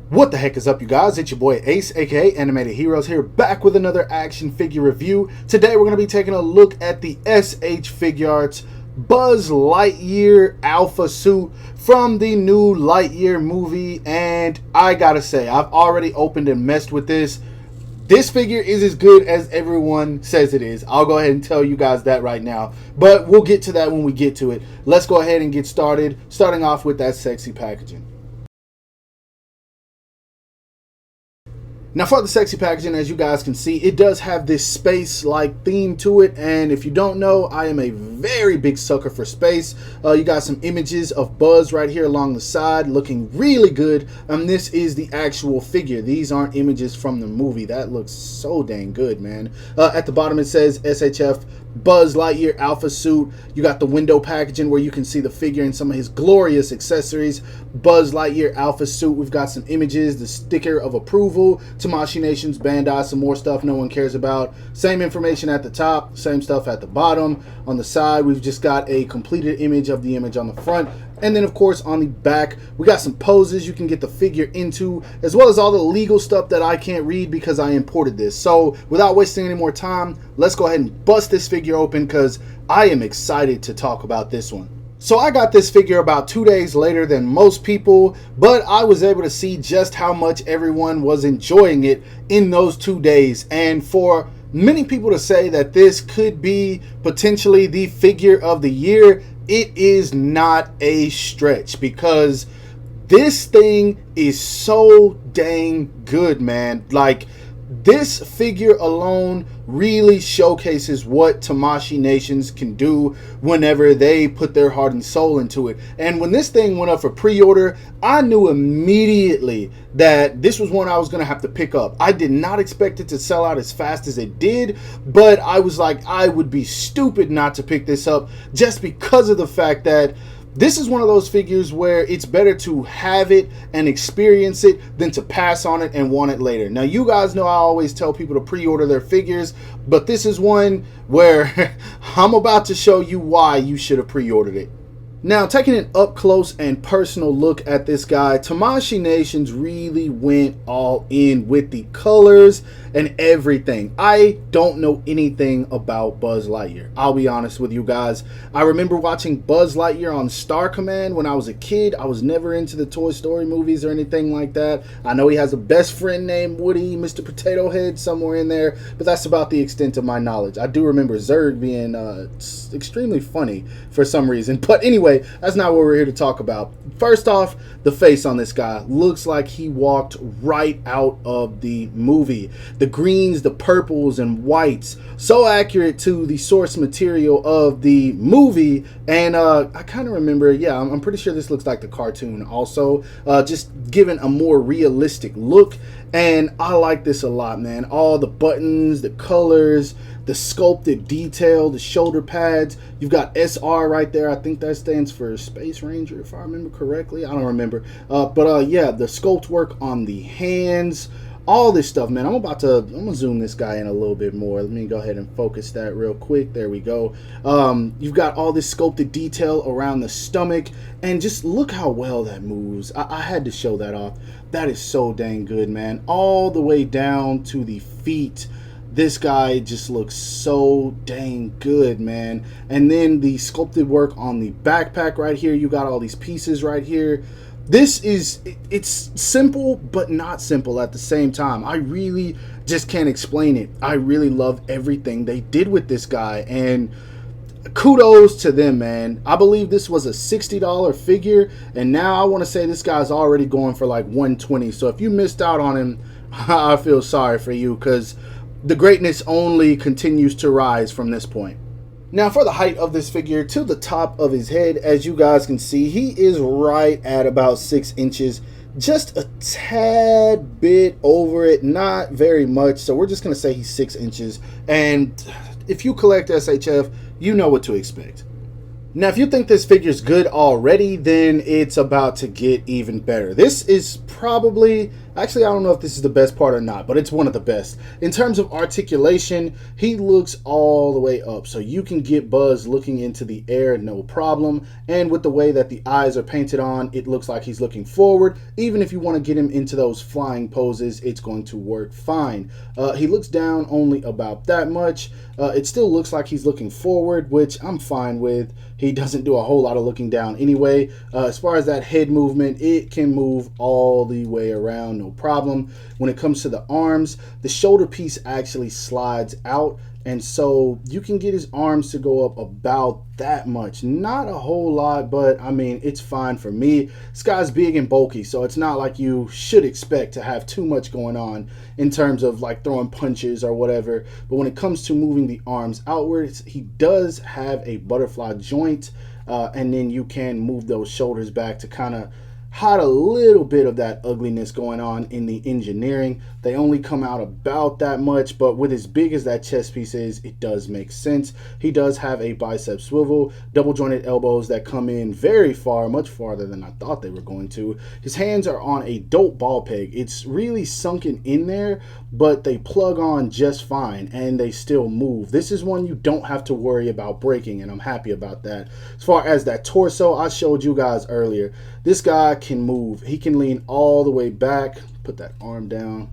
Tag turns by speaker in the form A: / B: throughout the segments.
A: What the heck is up, you guys? It's your boy Ace, aka Animated Heroes, here back with another action figure review. Today we're going to be taking a look at the SH Figuarts Buzz Lightyear Alpha suit from the new Lightyear movie. And I gotta say, I've already opened and messed with this. This figure is as good as everyone says it is. I'll go ahead and tell you guys that right now. But we'll get to that when we get to it. Let's go ahead and get started, starting off with that sexy packaging. Now for the sexy packaging, as you guys can see, it does have this space-like theme to it, and if you don't know, I am a very big sucker for space. You got some images of Buzz right here along the side, looking really good. This is the actual figure. These aren't images from the movie. That looks so dang good, man. At the bottom it says SHF Buzz Lightyear Alpha suit. You got the window packaging where you can see the figure and some of his glorious accessories. Buzz Lightyear Alpha suit. We've got some images, the sticker of approval, Tamashii Nations, Bandai, some more stuff no one cares about. Same information at the top, same stuff at the bottom. On the side, we've just got a completed image of the image on the front. And then, of course, on the back, we got some poses you can get the figure into, as well as all the legal stuff that I can't read because I imported this. So, without wasting any more time, let's go ahead and bust this figure open because I am excited to talk about this one. So I got this figure about 2 days later than most people, but I was able to see just how much everyone was enjoying it in those 2 days. And for many people to say that this could be potentially the figure of the year, it is not a stretch because this thing is so dang good, man. Like, this figure alone really showcases what Tamashii Nations can do whenever they put their heart and soul into it. And when this thing went up for pre-order, I knew immediately that this was one I was going to have to pick up. I did not expect it to sell out as fast as it did, but I was like, I would be stupid not to pick this up just because of the fact that this is one of those figures where it's better to have it and experience it than to pass on it and want it later. Now, you guys know I always tell people to pre-order their figures, but this is one where I'm about to show you why you should have pre-ordered it. Now, taking an up close and personal look at this guy, Tamashii Nations really went all in with the colors and everything. I don't know anything about Buzz Lightyear. I'll be honest with you guys. I remember watching Buzz Lightyear on Star Command when I was a kid. I was never into the Toy Story movies or anything like that. I know he has a best friend named Woody, Mr. Potato Head somewhere in there, but that's about the extent of my knowledge. I do remember Zurg being extremely funny for some reason, but anyway, that's not what we're here to talk about. First off, the face on this guy looks like he walked right out of the movie. The greens, the purples, and whites, so accurate to the source material of the movie. And I kind of remember, yeah, I'm pretty sure this looks like the cartoon also, just given a more realistic look. And I like this a lot, man. All the buttons, the colors, the sculpted detail, the shoulder pads. You've got SR right there. I think that stands for Space Ranger, if I remember correctly. I don't remember. Yeah, the sculpt work on the hands, all this stuff, man. I'm gonna zoom this guy in a little bit more. Let me go ahead and focus that real quick. There we go. You've got all this sculpted detail around the stomach, and just look how well that moves. I had to show that off. That is so dang good, man. All the way down to the feet. This guy just looks so dang good, man. And then the sculpted work on the backpack right here. You got all these pieces right here. This is, it's simple, but not simple at the same time. I really just can't explain it. I really love everything they did with this guy, and kudos to them, man. I believe this was a $60 figure, and now I want to say this guy's already going for like $120. So if you missed out on him, I feel sorry for you, because the greatness only continues to rise from this point. Now, for the height of this figure, to the top of his head, as you guys can see, he is right at about 6 inches, just a tad bit over it, not very much. So we're just going to say he's 6 inches. And if you collect SHF, you know what to expect. Now, if you think this figure is good already, then it's about to get even better. This is probably, Actually, I don't know if this is the best part or not, but it's one of the best. In terms of articulation, he looks all the way up. So you can get Buzz looking into the air, no problem. And with the way that the eyes are painted on, it looks like he's looking forward. Even if you want to get him into those flying poses, it's going to work fine. He looks down only about that much. It still looks like he's looking forward, which I'm fine with. He doesn't do a whole lot of looking down anyway. As far as that head movement, it can move all the way around, no problem. When it comes to the arms, the shoulder piece actually slides out, and so you can get his arms to go up about that much. Not a whole lot, but I mean, it's fine for me. This guy's big and bulky, so it's not like you should expect to have too much going on in terms of like throwing punches or whatever. But when it comes to moving the arms outwards, he does have a butterfly joint, and then you can move those shoulders back to kind of hide a little bit of that ugliness going on in the engineering. They only come out about that much, but with as big as that chest piece is, it does make sense. He does have a bicep swivel, double jointed elbows that come in very far, much farther than I thought they were going to. His hands are on a dope ball peg. It's really sunken in there, but they plug on just fine and they still move. This is one you don't have to worry about breaking, and I'm happy about that. As far as that torso I showed you guys earlier, this guy can move. He can lean all the way back. Put that arm down.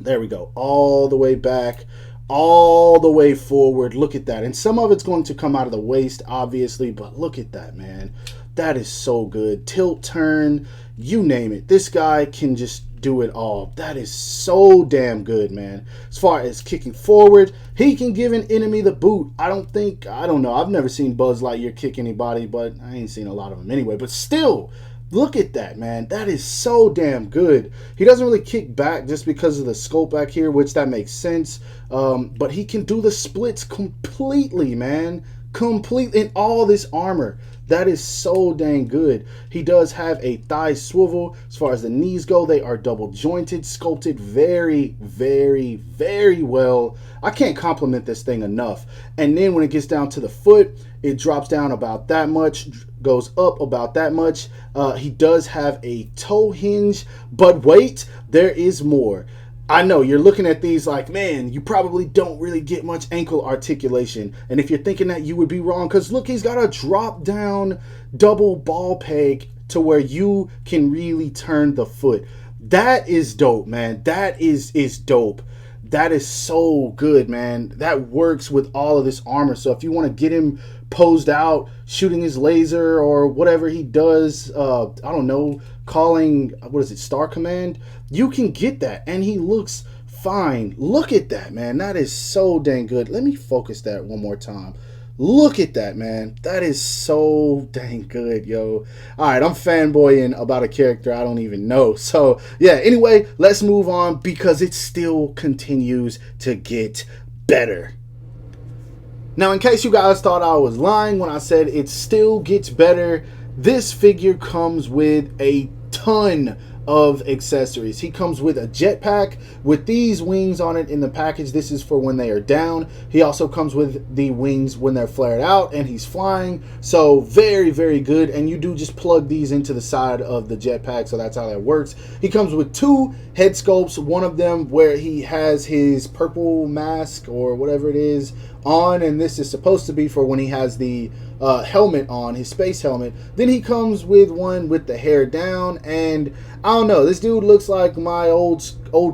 A: There we go. All the way back, all the way forward. Look at that. And some of it's going to come out of the waist, obviously, but look at that, man. That is so good. Tilt, turn, you name it. This guy can just do it all. That is so damn good, man. As far as kicking forward, he can give an enemy the boot. I don't know. I've never seen Buzz Lightyear kick anybody, but I ain't seen a lot of them anyway. But still, look at that, man. That is so damn good. He doesn't really kick back just because of the scope back here, which that makes sense. But he can do the splits completely, man. Complete in all this armor. That is so dang good. He does have a thigh swivel. As far as the knees go, they are double jointed, sculpted very, very, very well. I can't compliment this thing enough. And then when it gets down to the foot, it drops down about that much, goes up about that much. He does have a toe hinge, but wait, there is more. I know you're looking at these like, man, you probably don't really get much ankle articulation. And if you're thinking that, you would be wrong, because look, he's got a drop down double ball peg to where you can really turn the foot. That is dope, man. That is dope. That is so good, man. That works with all of this armor. So if you want to get him posed out, shooting his laser or whatever he does, I don't know, calling, what is it, Star Command, you can get that, and he looks fine. Look at that, man. That is so dang good. Let me focus that one more time. Look at that, man. That is so dang good, yo. All right, I'm fanboying about a character I don't even know. So, yeah, anyway, let's move on because it still continues to get better. Now, in case you guys thought I was lying when I said it still gets better, this figure comes with a ton of accessories. He comes with a jetpack with these wings on it in the package. This is for when they are down. He also comes with the wings when they're flared out and he's flying. So very, very good. And you do just plug these into the side of the jetpack. So that's how that works. He comes with two head sculpts. One of them where he has his purple mask or whatever it is on, and this is supposed to be for when he has the helmet on, his space helmet. Then he comes with one with the hair down, and I don't know, this dude looks like my old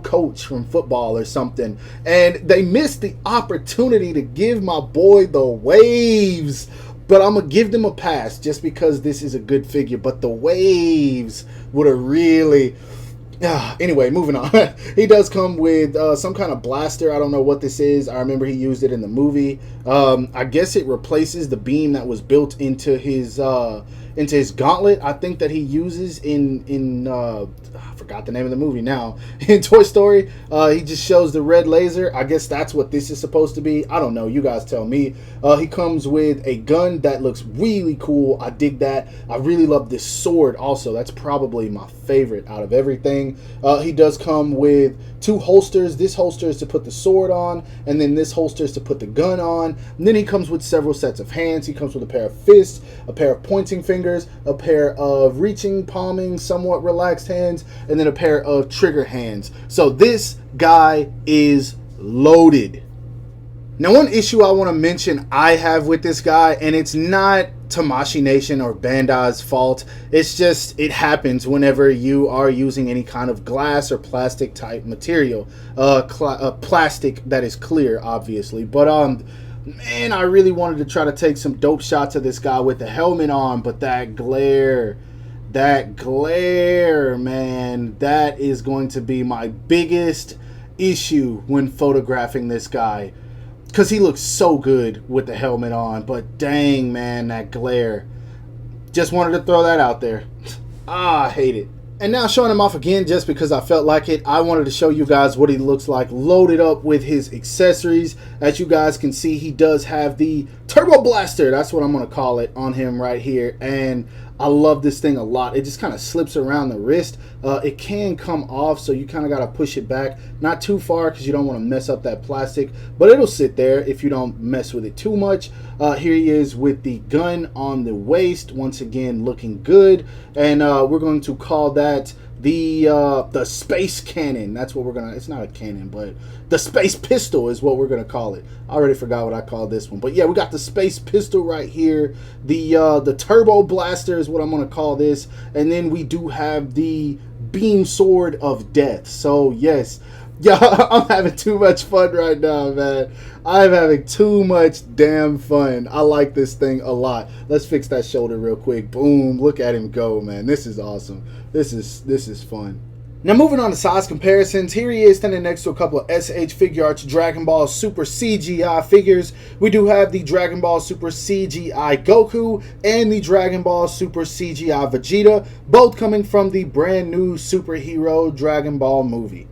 A: coach from football or something, and they missed the opportunity to give my boy the waves. But I'm going to give them a pass just because this is a good figure, but the waves would have really... Anyway, moving on. He does come with some kind of blaster. I don't know what this is. I remember he used it in the movie. I guess it replaces the beam that was built into his gauntlet. I think that he uses in I forgot the name of the movie now. In Toy Story, he just shows the red laser. I guess that's what this is supposed to be. I don't know. You guys tell me. He comes with a gun that looks really cool. I dig that. I really love this sword also. That's probably my favorite out of everything. He does come with two holsters. This holster is to put the sword on, and then this holster is to put the gun on. And then he comes with several sets of hands. He comes with a pair of fists, a pair of pointing fingers, fingers, a pair of reaching, palming, somewhat relaxed hands, and then a pair of trigger hands. So this guy is loaded. Now, one issue I want to mention I have with this guy, and it's not Tamashii Nation or Bandai's fault. It's just, it happens whenever you are using any kind of glass or plastic type material. Plastic that is clear, obviously. But, man, I really wanted to try to take some dope shots of this guy with the helmet on, but that glare, man, that is going to be my biggest issue when photographing this guy. Because he looks so good with the helmet on. But dang, man, that glare. Just wanted to throw that out there. I hate it. And now showing him off again just because I felt like it. I wanted to show you guys what he looks like loaded up with his accessories. As you guys can see, he does have the Turbo Blaster. That's what I'm going to call it on him right here. And I love this thing a lot. It just kind of slips around the wrist. It can come off, so you kind of got to push it back. Not too far because you don't want to mess up that plastic. But it'll sit there if you don't mess with it too much. Here he is with the gun on the waist. Once again, looking good. And we're going to call that the space cannon. That's what we're gonna, it's not a cannon, but the space pistol is what we're gonna call it. I already forgot what I called this one, but yeah, we got the space pistol right here. The turbo blaster is what I'm gonna call this, and then we do have the beam sword of death. So yes, yeah, I'm having too much fun right now, man. I'm having too much damn fun. I like this thing a lot. Let's fix that shoulder real quick. Boom, look at him go, man. This is awesome. This is fun. Now moving on to size comparisons, here he is standing next to a couple of SH Figuarts Dragon Ball Super CGI figures. We do have the Dragon Ball Super CGI Goku and the Dragon Ball Super CGI Vegeta, both coming from the brand new superhero Dragon Ball movie.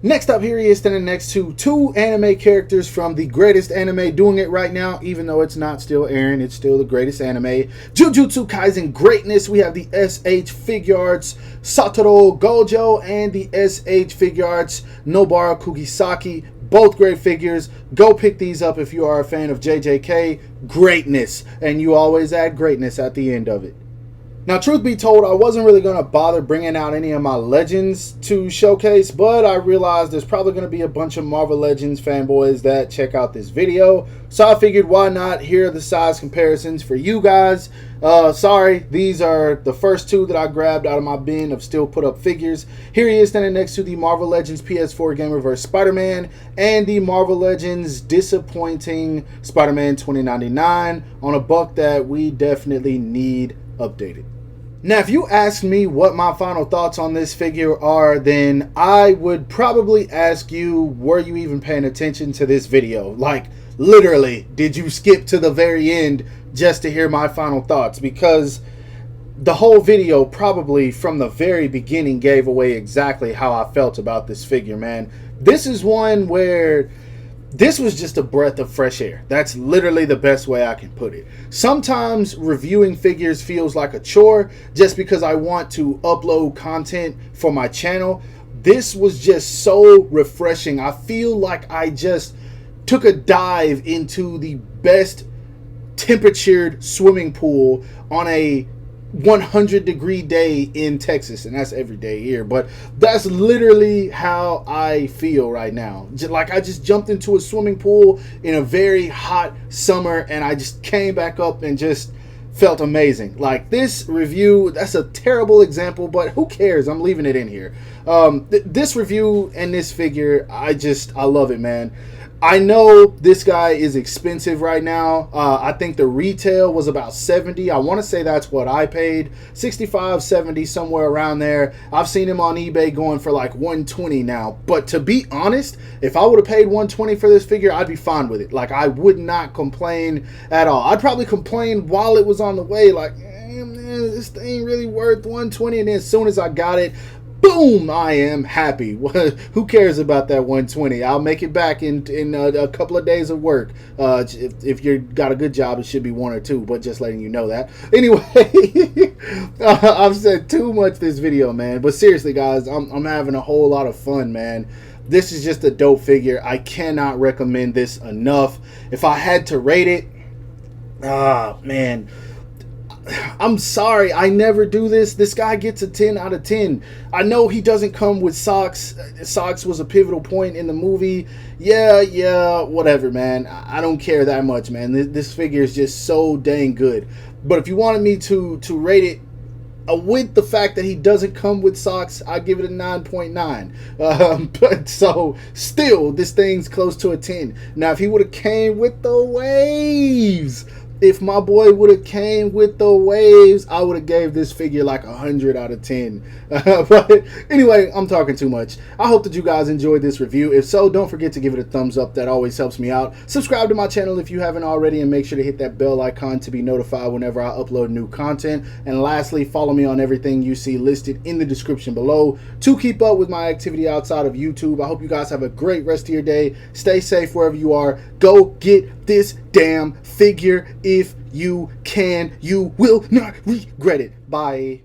A: Next up, here he is standing next to two anime characters from the greatest anime doing it right now, even though it's not still airing, it's still the greatest anime. Jujutsu Kaisen greatness. We have the SH Figuarts Satoru Gojo and the SH Figuarts Nobara Kugisaki. Both great figures. Go pick these up if you are a fan of JJK. Greatness. And you always add greatness at the end of it. Now, truth be told, I wasn't really going to bother bringing out any of my Legends to showcase, but I realized there's probably going to be a bunch of Marvel Legends fanboys that check out this video. So I figured, why not? Here are the size comparisons for you guys. Sorry, these are the first two that I grabbed out of my bin of still put up figures. Here he is standing next to the Marvel Legends PS4 Game Reverse Spider-Man and the Marvel Legends disappointing Spider-Man 2099 on a buck that we definitely need updated. Now, if you ask me what my final thoughts on this figure are, then I would probably ask you, were you even paying attention to this video? Like, literally, did you skip to the very end just to hear my final thoughts? Because the whole video probably from the very beginning gave away exactly how I felt about this figure, man. This is one where this was just a breath of fresh air. That's literally the best way I can put it. Sometimes reviewing figures feels like a chore just because I want to upload content for my channel. This was just so refreshing. I feel like I just took a dive into the best temperatured swimming pool on a 100-degree day in Texas, and that's every day here, but that's literally how I feel right now. Like, I just jumped into a swimming pool in a very hot summer, and I just came back up and just felt amazing. Like, this review, that's a terrible example, but who cares? I'm leaving it in here. This review and this figure, I love it, man. I know this guy is expensive right now. I think the retail was about $70. I want to say that's what I paid. $65, $70, somewhere around there. I've seen him on eBay going for like $120 now. But to be honest, if I would have paid $120 for this figure, I'd be fine with it. Like, I would not complain at all. I'd probably complain while it was on the way, like, man, this thing really worth $120. And then as soon as I got it, boom, I am happy. Who cares about that $120? I'll make it back in a couple of days of work. If you got a good job, it should be 1 or 2, but just letting you know that. Anyway, I've said too much this video, man. But seriously, guys, I'm having a whole lot of fun, man. This is just a dope figure. I cannot recommend this enough. If I had to rate it, man, I'm sorry, I never do this. This guy gets a 10 out of 10. I know he doesn't come with socks. Socks was a pivotal point in the movie. Yeah, whatever, man. I don't care that much, man. This figure is just so dang good. But if you wanted me to rate it with the fact that he doesn't come with socks, I give it a 9.9. But so still, this thing's close to a 10. Now, if he would have came with the waves, if my boy would have came with the waves, I would have gave this figure like 100 out of 10. But anyway, I'm talking too much. I hope that you guys enjoyed this review. If so, don't forget to give it a thumbs up. That always helps me out. Subscribe to my channel if you haven't already, and make sure to hit that bell icon to be notified whenever I upload new content. And lastly, follow me on everything you see listed in the description below to keep up with my activity outside of YouTube. I hope you guys have a great rest of your day. Stay safe wherever you are. Go get this damn figure if you can. You will not regret it. Bye.